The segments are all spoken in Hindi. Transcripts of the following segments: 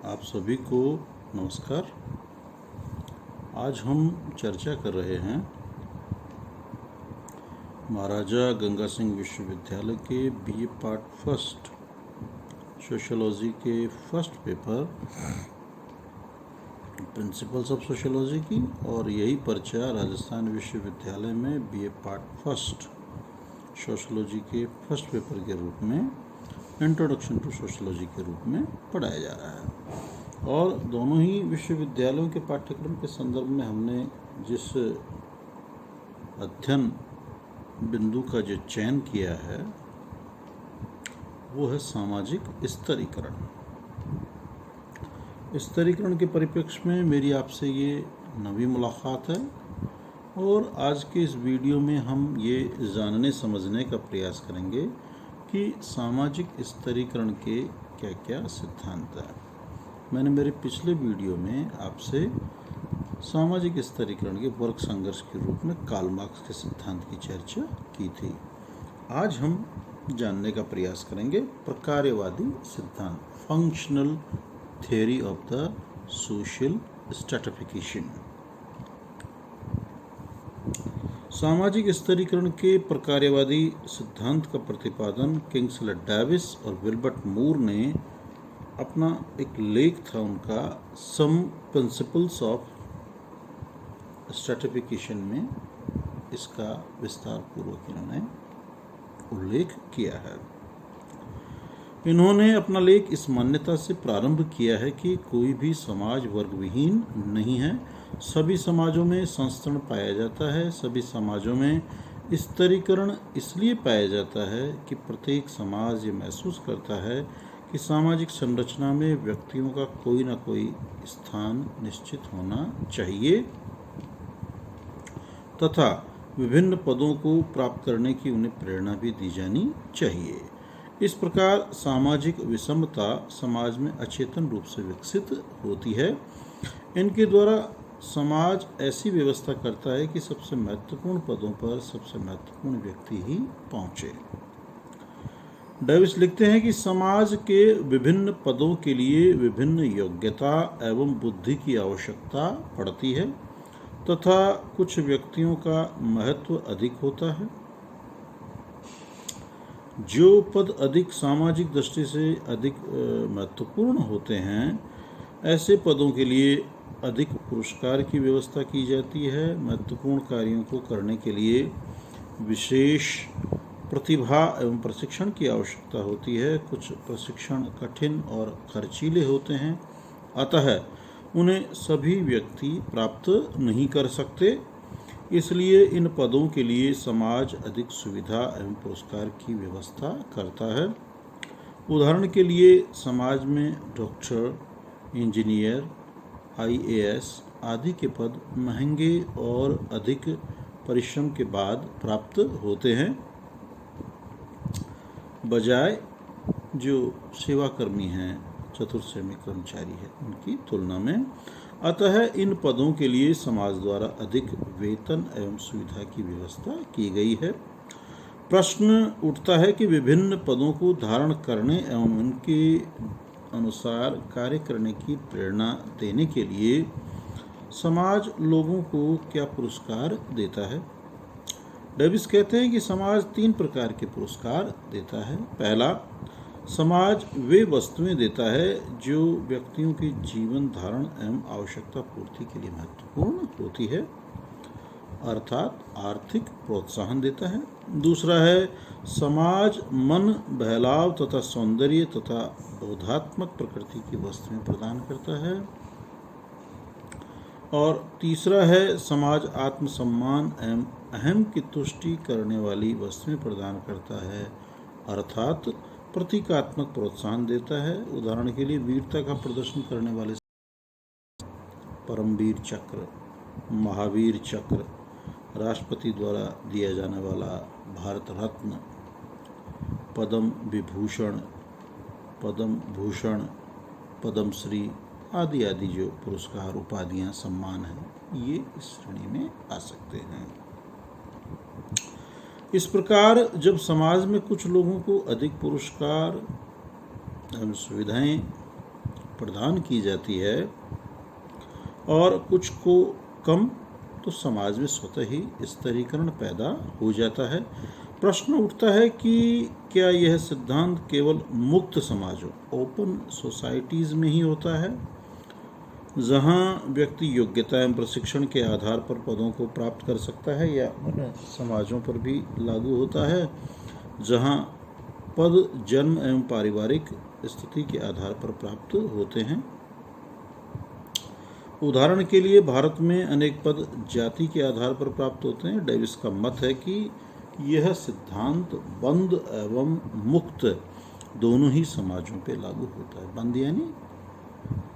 आप सभी को नमस्कार। आज हम चर्चा कर रहे हैं महाराजा गंगा सिंह विश्वविद्यालय के बीए पार्ट फर्स्ट सोशियोलॉजी के first paper principles of sociology की, और यही पर्चा राजस्थान विश्वविद्यालय में बीए पार्ट फर्स्ट सोशियोलॉजी के फर्स्ट पेपर के रूप में इंट्रोडक्शन टू सोशियोलॉजी के रूप में पढ़ाया जा रहा है। और दोनों ही विश्वविद्यालयों के पाठ्यक्रम के संदर्भ में हमने जिस अध्ययन बिंदु का जो चयन किया है वो है सामाजिक स्तरीकरण। स्तरीकरण के परिप्रेक्ष्य में मेरी आपसे ये नवी मुलाकात है, और आज के इस वीडियो में हम ये जानने समझने का प्रयास करेंगे कि सामाजिक स्तरीकरण के क्या क्या सिद्धांत हैं। मैंने मेरे पिछले वीडियो में आपसे सामाजिक स्तरीकरण के वर्ग संघर्ष के रूप में कार्ल मार्क्स के सिद्धांत की चर्चा की थी। आज हम जानने का प्रयास करेंगे प्रकार्यवादी सिद्धांत, functional theory of the social stratification. सामाजिक स्तरीकरण के प्रकार्यवादी सिद्धांत का प्रतिपादन किंग्सले डेविस और विल्बर्ट मूर ने अपना एक लेख था उनका सम प्रिंसिपल्स ऑफ स्ट्रैटिफिकेशन में इसका विस्तार पूर्वक इन्होंने उल्लेख किया है। इन्होंने अपना लेख इस मान्यता से प्रारंभ किया है कि कोई भी समाज वर्गविहीन नहीं है। सभी समाजों में संस्तरण पाया जाता है। सभी समाजों में स्तरीकरण इसलिए पाया जाता है कि प्रत्येक समाज ये महसूस करता है कि सामाजिक संरचना में व्यक्तियों का कोई ना कोई स्थान निश्चित होना चाहिए तथा विभिन्न पदों को प्राप्त करने की उन्हें प्रेरणा भी दी जानी चाहिए। इस प्रकार सामाजिक विषमता समाज में अचेतन रूप से विकसित होती है। इनके द्वारा समाज ऐसी व्यवस्था करता है कि सबसे महत्वपूर्ण पदों पर सबसे महत्वपूर्ण व्यक्ति ही पहुंचे। डेविस लिखते हैं कि समाज के विभिन्न पदों के लिए विभिन्न योग्यता एवं बुद्धि की आवश्यकता पड़ती है तथा कुछ व्यक्तियों का महत्व अधिक होता है। जो पद अधिक सामाजिक दृष्टि से अधिक महत्वपूर्ण होते हैं, ऐसे पदों के लिए अधिक पुरस्कार की व्यवस्था की जाती है। महत्वपूर्ण कार्यों को करने के लिए विशेष प्रतिभा एवं प्रशिक्षण की आवश्यकता होती है। कुछ प्रशिक्षण कठिन और खर्चीले होते हैं, अतः उन्हें सभी व्यक्ति प्राप्त नहीं कर सकते। इसलिए इन पदों के लिए समाज अधिक सुविधा एवं पुरस्कार की व्यवस्था करता है। उदाहरण के लिए समाज में डॉक्टर, इंजीनियर, IAS आदि के पद महंगे और अधिक परिश्रम के बाद प्राप्त होते हैं, बजाय जो सेवाकर्मी हैं, चतुर्श्रेणी कर्मचारी है, उनकी तुलना में। अतः इन पदों के लिए समाज द्वारा अधिक वेतन एवं सुविधा की व्यवस्था की गई है। प्रश्न उठता है कि विभिन्न पदों को धारण करने एवं उनके अनुसार कार्य करने की प्रेरणा देने के लिए समाज लोगों को क्या पुरस्कार देता है। डेविस कहते हैं कि समाज 3 प्रकार के पुरस्कार देता है। पहला, समाज वे वस्तुएं देता है जो व्यक्तियों के जीवन धारण एवं आवश्यकता पूर्ति के लिए महत्वपूर्ण होती है, अर्थात आर्थिक प्रोत्साहन देता है। दूसरा है, समाज मन, बहलाव तथा सौंदर्य तथा बोधात्मक प्रकृति की वस्तुएं प्रदान करता है। और तीसरा है, समाज आत्मसम्मान एवं अहम की तुष्टि करने वाली वस्तुएं प्रदान करता है, अर्थात प्रतीकात्मक प्रोत्साहन देता है। उदाहरण के लिए वीरता का प्रदर्शन करने वाले परमवीर चक्र, महावीर चक्र, राष्ट्रपति द्वारा दिया जाने वाला भारत रत्न, पद्म विभूषण, पद्म भूषण, पद्मश्री आदि आदि जो पुरस्कार, उपाधियां, सम्मान हैं, ये इस श्रेणी में आ सकते हैं। इस प्रकार जब समाज में कुछ लोगों को अधिक पुरस्कार एवं सुविधाएं प्रदान की जाती है और कुछ को कम, तो समाज में स्वतः ही स्तरीकरण पैदा हो जाता है। प्रश्न उठता है कि क्या यह सिद्धांत केवल मुक्त समाजों, ओपन सोसाइटीज़ में ही होता है, जहां व्यक्ति योग्यता एवं प्रशिक्षण के आधार पर पदों को प्राप्त कर सकता है, या उन समाजों पर भी लागू होता है जहां पद जन्म एवं पारिवारिक स्थिति के आधार पर प्राप्त होते हैं। उदाहरण के लिए भारत में अनेक पद जाति के आधार पर प्राप्त होते हैं। डेविस का मत है कि यह सिद्धांत बंद एवं मुक्त दोनों ही समाजों पर लागू होता है। बंद यानी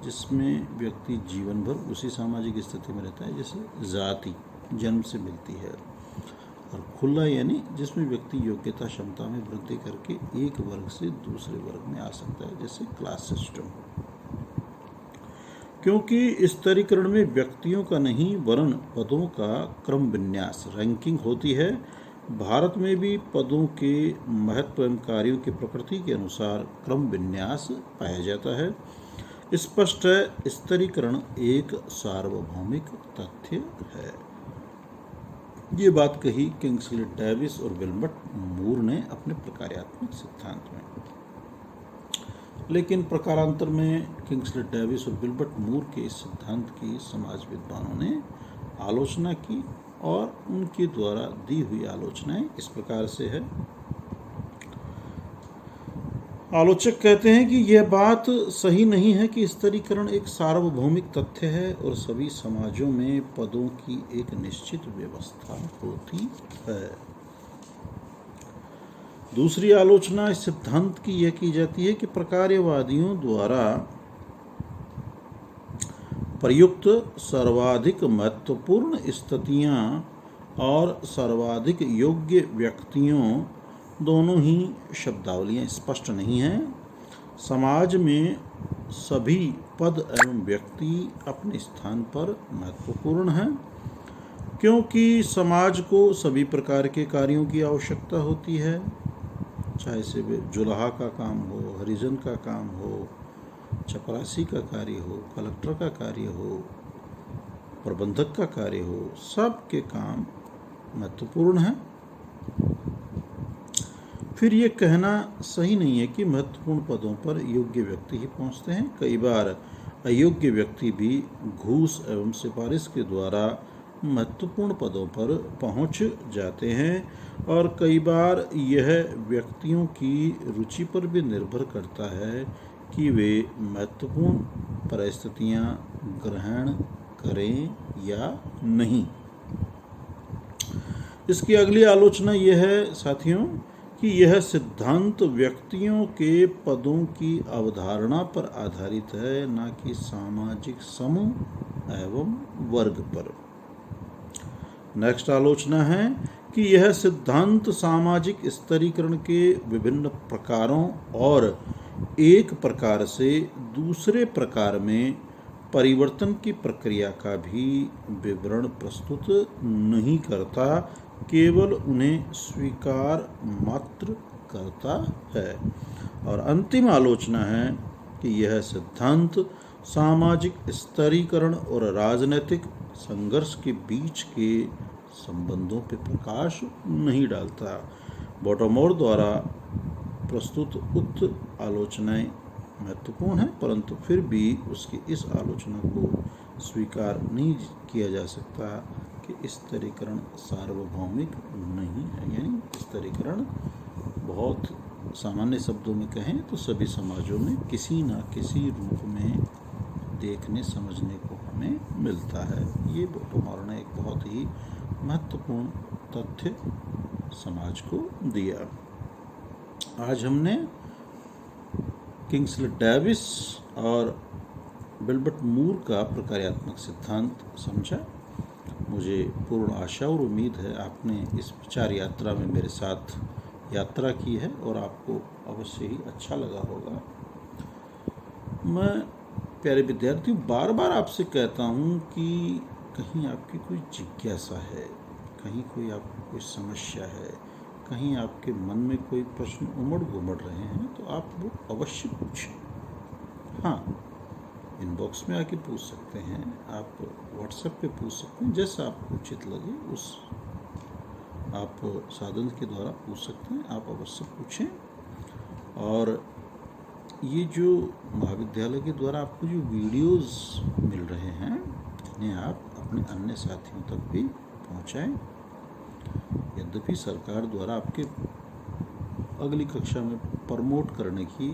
जिसमें व्यक्ति जीवन भर उसी सामाजिक स्थिति में रहता है जैसे जाति जन्म से मिलती है, और खुला यानी जिसमें व्यक्ति योग्यता क्षमता में वृद्धि करके एक वर्ग से दूसरे वर्ग में आ सकता है जैसे क्लास सिस्टम। क्योंकि स्तरीकरण में व्यक्तियों का नहीं वरन पदों का क्रम विन्यास रैंकिंग होती है, भारत में भी पदों के महत्व एवं कार्यों की प्रकृति के अनुसार क्रम विन्यास पाया जाता है। स्पष्ट है, स्तरीकरण एक सार्वभौमिक तथ्य है। ये बात कही किंग्सले डेविस और विल्बर्ट मूर ने अपने प्रकार्यात्मक सिद्धांत में। लेकिन प्रकारांतर में किंग्सले डेविस और विल्बर्ट मूर के इस सिद्धांत की समाज विद्वानों ने आलोचना की, और उनके द्वारा दी हुई आलोचनाएं इस प्रकार से है। आलोचक कहते हैं कि यह बात सही नहीं है कि स्तरीकरण एक सार्वभौमिक तथ्य है और सभी समाजों में पदों की एक निश्चित व्यवस्था होती है। दूसरी आलोचना इस सिद्धांत की यह की जाती है कि प्रकार्यवादियों द्वारा प्रयुक्त सर्वाधिक महत्वपूर्ण स्थितियां और सर्वाधिक योग्य व्यक्तियों दोनों ही शब्दावलियां स्पष्ट नहीं हैं। समाज में सभी पद एवं व्यक्ति अपने स्थान पर महत्वपूर्ण हैं, क्योंकि समाज को सभी प्रकार के कार्यों की आवश्यकता होती है, चाहे से वे जुलाहा का काम हो, हरिजन का काम हो, चपरासी का कार्य हो, कलेक्टर का कार्य हो, प्रबंधक का कार्य हो, सब के काम महत्वपूर्ण हैं। फिर ये कहना सही नहीं है कि महत्वपूर्ण पदों पर योग्य व्यक्ति ही पहुंचते हैं। कई बार अयोग्य व्यक्ति भी घूस एवं सिफारिश के द्वारा महत्वपूर्ण पदों पर पहुंच जाते हैं, और कई बार यह व्यक्तियों की रुचि पर भी निर्भर करता है कि वे महत्वपूर्ण परिस्थितियां ग्रहण करें या नहीं। इसकी अगली आलोचना यह है साथियों कि यह सिद्धांत व्यक्तियों के पदों की अवधारणा पर आधारित है, न कि सामाजिक समूह एवं वर्ग पर। नेक्स्ट आलोचना है कि यह सिद्धांत सामाजिक स्तरीकरण के विभिन्न प्रकारों और एक प्रकार से दूसरे प्रकार में परिवर्तन की प्रक्रिया का भी विवरण प्रस्तुत नहीं करता, केवल उन्हें स्वीकार मात्र करता है। और अंतिम आलोचना है कि यह सिद्धांत सामाजिक स्तरीकरण और राजनीतिक संघर्ष के बीच के संबंधों पर प्रकाश नहीं डालता। बॉटमोर द्वारा प्रस्तुत उक्त आलोचनाएं महत्वपूर्ण हैं, परंतु फिर भी उसकी इस आलोचना को स्वीकार नहीं किया जा सकता कि स्तरीकरण सार्वभौमिक नहीं है। यानी स्तरीकरण बहुत सामान्य शब्दों में कहें तो सभी समाजों में किसी न किसी रूप में देखने समझने को हमें मिलता है। ये बॉटमोर ने एक बहुत ही महत्वपूर्ण तथ्य समाज को दिया। आज हमने किंग्सले डेविस और विल्बर्ट मूर का प्रकार्यात्मक सिद्धांत समझा। मुझे पूर्ण आशा और उम्मीद है आपने इस विचार यात्रा में मेरे साथ यात्रा की है और आपको अवश्य ही अच्छा लगा होगा। मैं प्यारे विद्यार्थियों बार बार आपसे कहता हूँ कि कहीं आपकी कोई जिज्ञासा है, कहीं कोई आपको कोई समस्या है, कहीं आपके मन में कोई प्रश्न उमड़ घुमड़ रहे हैं, तो आप वो अवश्य पूछें। हाँ, इनबॉक्स में आके पूछ सकते हैं, आप व्हाट्सएप पे पूछ सकते हैं, जैसा आपको उचित लगे उस आप साधन के द्वारा पूछ सकते हैं। आप अवश्य पूछें। और ये जो महाविद्यालय के द्वारा आपको जो वीडियोस मिल रहे हैं, इन्हें आप अपने अन्य साथियों तक भी पहुंचाएं। यद्यपि सरकार द्वारा आपके अगली कक्षा में प्रमोट करने की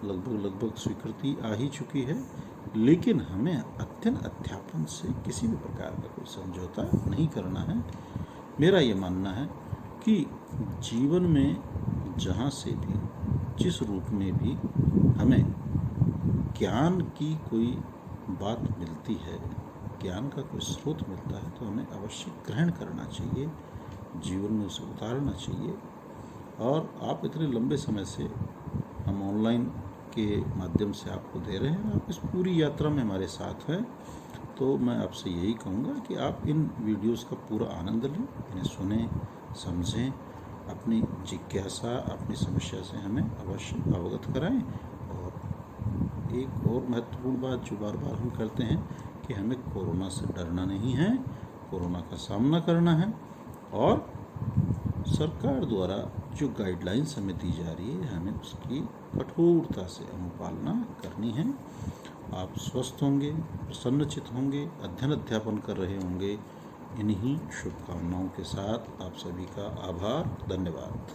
लगभग स्वीकृति आ ही चुकी है, लेकिन हमें अध्यापन से किसी भी प्रकार का कोई समझौता नहीं करना है। मेरा ये मानना है कि जीवन में जहाँ से भी, जिस रूप में भी हमें ज्ञान की कोई बात मिलती है, ज्ञान का कोई स्रोत मिलता है, तो हमें अवश्य ग्रहण करना चाहिए, जीवन में उसे उतारना चाहिए। और आप इतने लंबे समय से हम ऑनलाइन के माध्यम से आपको दे रहे हैं, आप इस पूरी यात्रा में हमारे साथ हैं, तो मैं आपसे यही कहूँगा कि आप इन वीडियोस का पूरा आनंद लें, इन्हें सुनें, समझें, अपनी जिज्ञासा, अपनी समस्या से हमें अवश्य अवगत कराएं। और एक और महत्वपूर्ण बात जो बार बार हम करते हैं कि हमें कोरोना से डरना नहीं है, कोरोना का सामना करना है, और सरकार द्वारा जो गाइडलाइंस हमें दी जा रही है, हमें उसकी कठोरता से अनुपालना करनी है। आप स्वस्थ होंगे, प्रसन्नचित होंगे, अध्ययन अध्यापन कर रहे होंगे। इन्हीं शुभकामनाओं के साथ आप सभी का आभार, धन्यवाद।